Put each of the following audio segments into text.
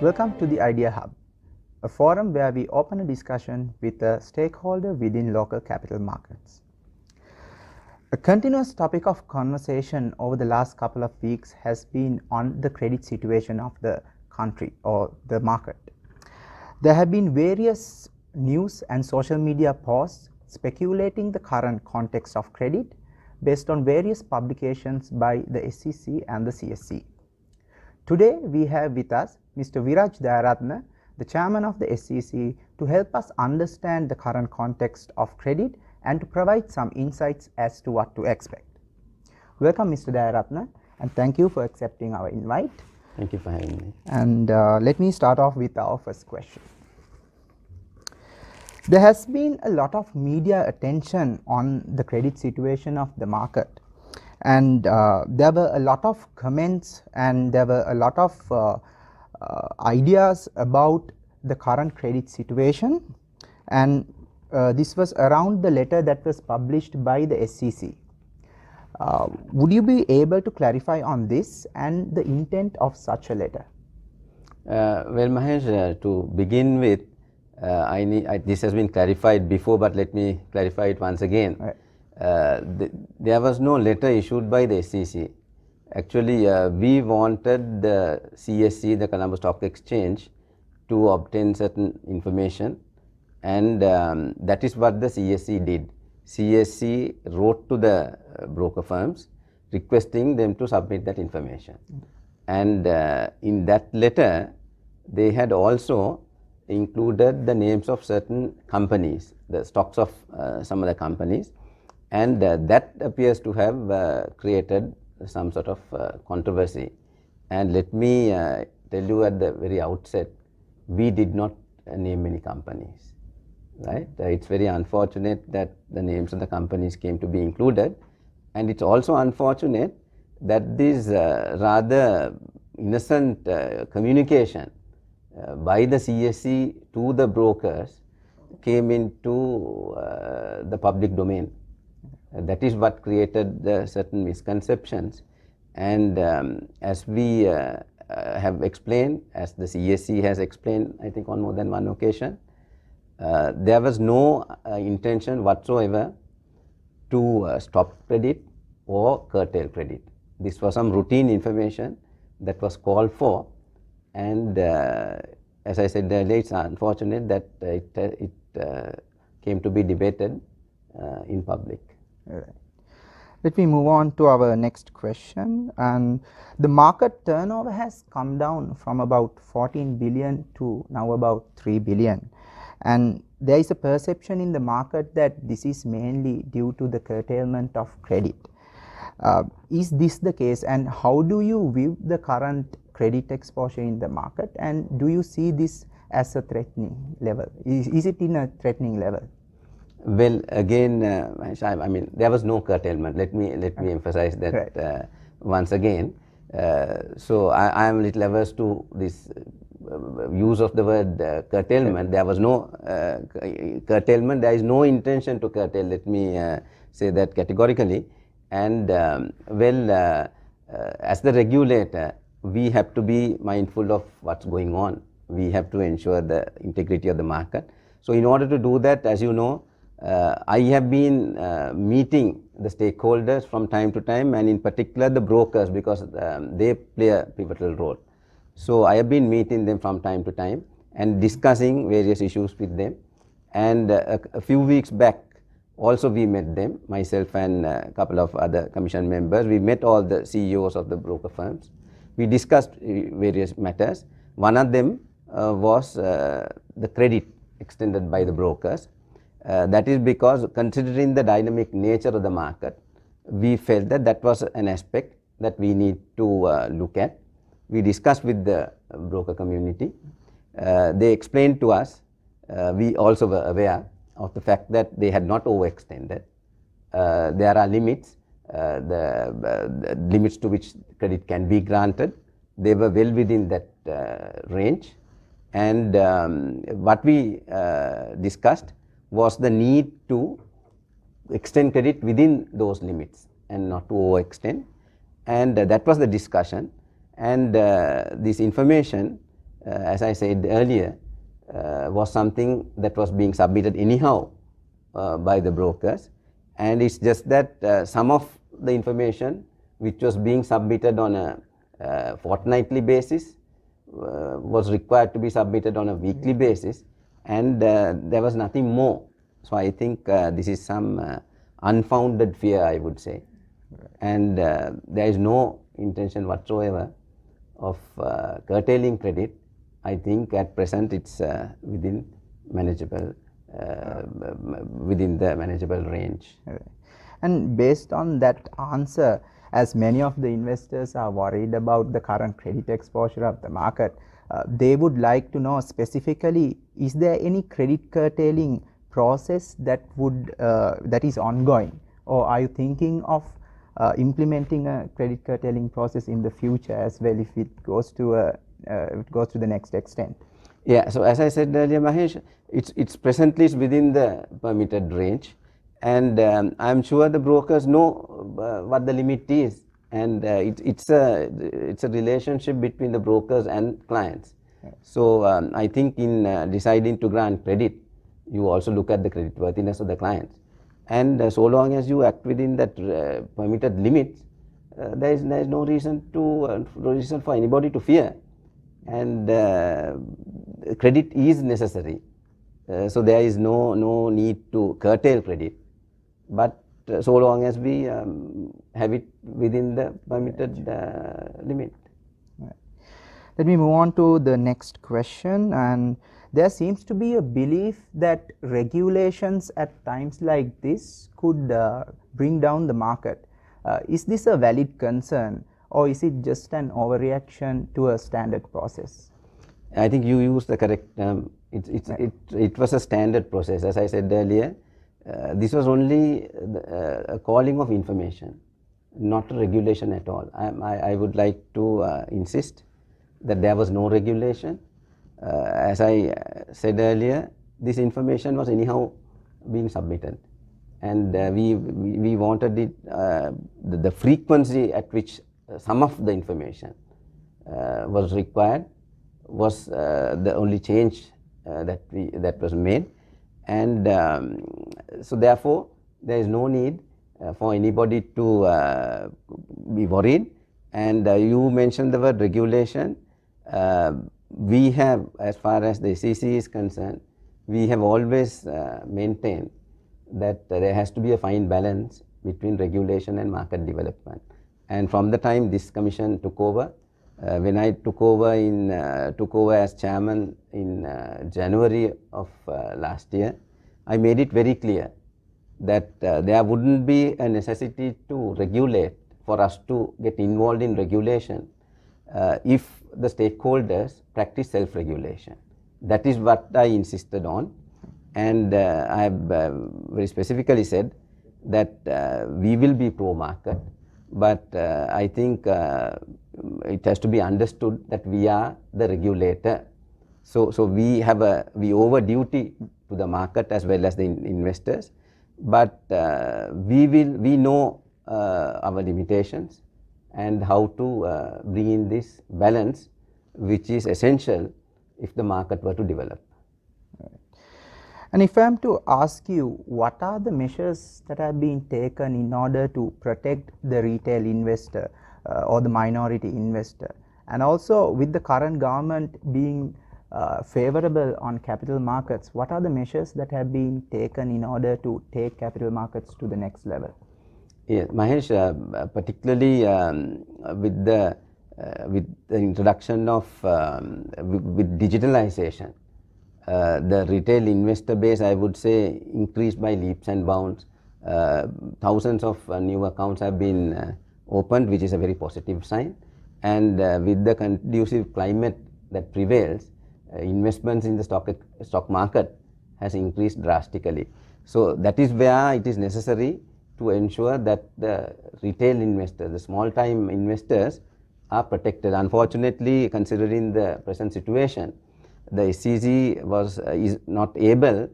Welcome to the Idea Hub, a forum where we open a discussion with a stakeholder within local capital markets. A continuous topic of conversation over the last couple of weeks has been on the credit situation of the country or the market. There have been various news and social media posts speculating the current context of credit based on various publications by the SEC and the CSC. Today we have with us Mr. Viraj Dayaratne, the chairman of the SEC, to help us understand the current context of credit and to provide some insights as to what to expect. Welcome, Mr. Dayaratne, and thank you for accepting our invite. Thank you for having me. And let me start off with our first question. There has been a lot of media attention on the credit situation of the market, and there were a lot of comments and there were a lot of ideas about the current credit situation, and this was around the letter that was published by the SEC. Would you be able to clarify on this and the intent of such a letter? Well, Mahesh, to begin with, this has been clarified before, but let me clarify it once again. Right. There was no letter issued by the SEC. Actually, we wanted the CSC, the Colombo Stock Exchange, to obtain certain information, and that is what the CSC did. CSC wrote to the broker firms requesting them to submit that information. And in that letter, they had also included the names of certain companies, the stocks of some of the companies, and that appears to have created some sort of controversy. And let me tell you at the very outset, we did not name any companies, right? It's very unfortunate that the names of the companies came to be included, and it's also unfortunate that this rather innocent communication by the CSC to the brokers came into the public domain. That is what created certain misconceptions, and as we have explained, as the CSC has explained, I think on more than one occasion, there was no intention whatsoever to stop credit or curtail credit. This was some routine information that was called for, and as I said earlier, it's unfortunate that it came to be debated in public. Right. Let me move on to our next question. And the market turnover has come down from about 14 billion to now about 3 billion. And there is a perception in the market that this is mainly due to the curtailment of credit. Is this the case, and how do you view the current credit exposure in the market, and do you see this as a threatening level? Is it in a threatening level? Well, again, I mean, there was no curtailment. Let me emphasize that right. Once again. So I am a little averse to this use of the word curtailment. There was no curtailment. There is no intention to curtail. Let me say that categorically. And as the regulator, we have to be mindful of what's going on. We have to ensure the integrity of the market. So in order to do that, as you know, I have been meeting the stakeholders from time to time, and in particular the brokers, because they play a pivotal role. So I have been meeting them from time to time and discussing various issues with them. And a few weeks back also we met them, myself and a couple of other commission members. We met all the CEOs of the broker firms. We discussed various matters. One of them was the credit extended by the brokers. That is because, considering the dynamic nature of the market, we felt that that was an aspect that we need to look at. We discussed with the broker community. They explained to us, we also were aware of the fact that they had not overextended. There are limits, the limits to which credit can be granted. They were well within that range, and what we discussed was the need to extend credit within those limits and not to overextend, and that was the discussion. And this information as I said earlier, was something that was being submitted anyhow by the brokers, and it's just that some of the information which was being submitted on a fortnightly basis was required to be submitted on a weekly basis, and there was nothing more. So I think this is some unfounded fear, I would say. Right. And there is no intention whatsoever of curtailing credit. I think at present it's within manageable, within the manageable range. Right. And based on that answer, as many of the investors are worried about the current credit exposure of the market, they would like to know specifically, is there any credit curtailing process that would that is ongoing, or are you thinking of implementing a credit curtailing process in the future as well if it goes to the next extent? Yeah, so as I said earlier, Mahesh, it's presently within the permitted range, and I'm sure the brokers know what the limit is, and it's a relationship between the brokers and clients. Right. So I think in deciding to grant credit, you also look at the creditworthiness of the clients, and so long as you act within that permitted limits, there is no reason for anybody to fear, and credit is necessary. So there is no need to curtail credit, but so long as we have it within the permitted limit. Right. Let me move on to the next question. And there seems to be a belief that regulations at times like this could bring down the market. Is this a valid concern, or is it just an overreaction to a standard process? I think you used the correct term. It was a standard process. As I said earlier, this was only a calling of information, not a regulation at all. I would like to insist that there was no regulation. As I said earlier, this information was anyhow being submitted, and we wanted it, the frequency at which some of the information was required was the only change that was made, and so therefore there is no need for anybody to be worried. And you mentioned the word regulation. We have, as far as the SEC is concerned, we have always maintained that there has to be a fine balance between regulation and market development. And from the time this commission took over, when I took over as chairman in January of last year, I made it very clear that there wouldn't be a necessity to regulate, for us to get involved in regulation, if the stakeholders practice self-regulation. That is what I insisted on, and I have very specifically said that we will be pro-market, but I think it has to be understood that we are the regulator. So we owe a duty to the market as well as the investors, but we know our limitations and how to bring in this balance, which is essential if the market were to develop. Right. And if I am to ask you, what are the measures that have been taken in order to protect the retail investor or the minority investor, and also with the current government being favorable on capital markets, what are the measures that have been taken in order to take capital markets to the next level? Yeah, Mahesh, particularly with the introduction of with digitalization, the retail investor base, I would say, increased by leaps and bounds. Thousands of new accounts have been opened, which is a very positive sign. And with the conducive climate that prevails, investments in the stock market has increased drastically. So that is where it is necessary to ensure that the retail investors, the small-time investors, are protected. Unfortunately, considering the present situation, the SEC is not able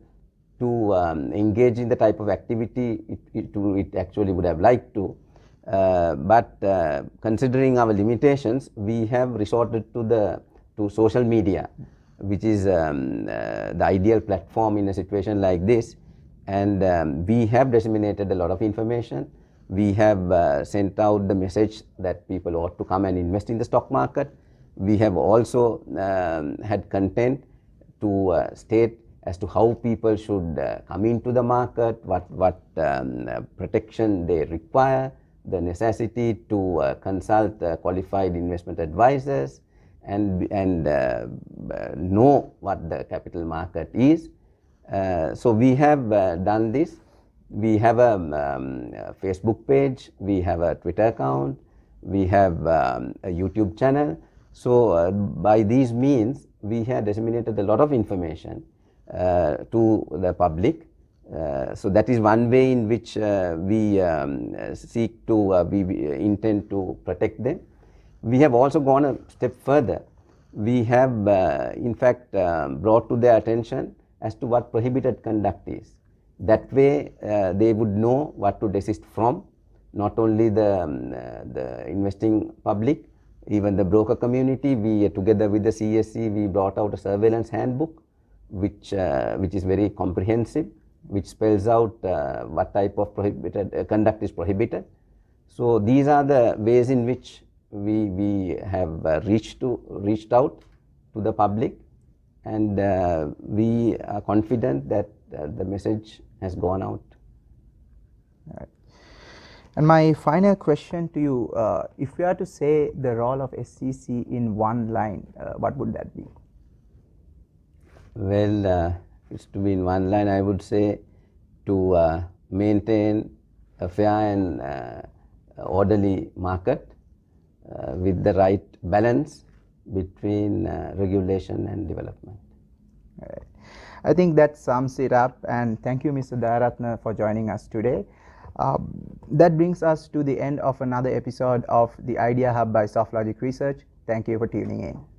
to engage in the type of activity it actually would have liked to. But considering our limitations, we have resorted to the to social media, which is the ideal platform in a situation like this. And we have disseminated a lot of information. We have sent out the message that people ought to come and invest in the stock market. We have also had content to state as to how people should come into the market, what protection they require, the necessity to consult qualified investment advisors, and know what the capital market is. So we have done this. We have a Facebook page, we have a Twitter account, we have a YouTube channel. So by these means, we have disseminated a lot of information to the public. So that is one way in which we seek to, we intend to protect them. We have also gone a step further. We have in fact brought to their attention as to what prohibited conduct is. That way they would know what to desist from, not only the investing public, even the broker community. We, together with the CSE, we brought out a surveillance handbook, which is very comprehensive, which spells out what type of prohibited conduct is prohibited. So these are the ways in which we have reached out to the public, and we are confident that the message has gone out. All right. And my final question to you, if you are to say the role of SEC in one line, what would that be? Well, it's to be in one line, I would say to maintain a fair and orderly market with the right balance between regulation and development. All right. I think that sums it up, and thank you, Mr. Dayaratne, for joining us today. That brings us to the end of another episode of the Idea Hub by Softlogic Research. Thank you for tuning in.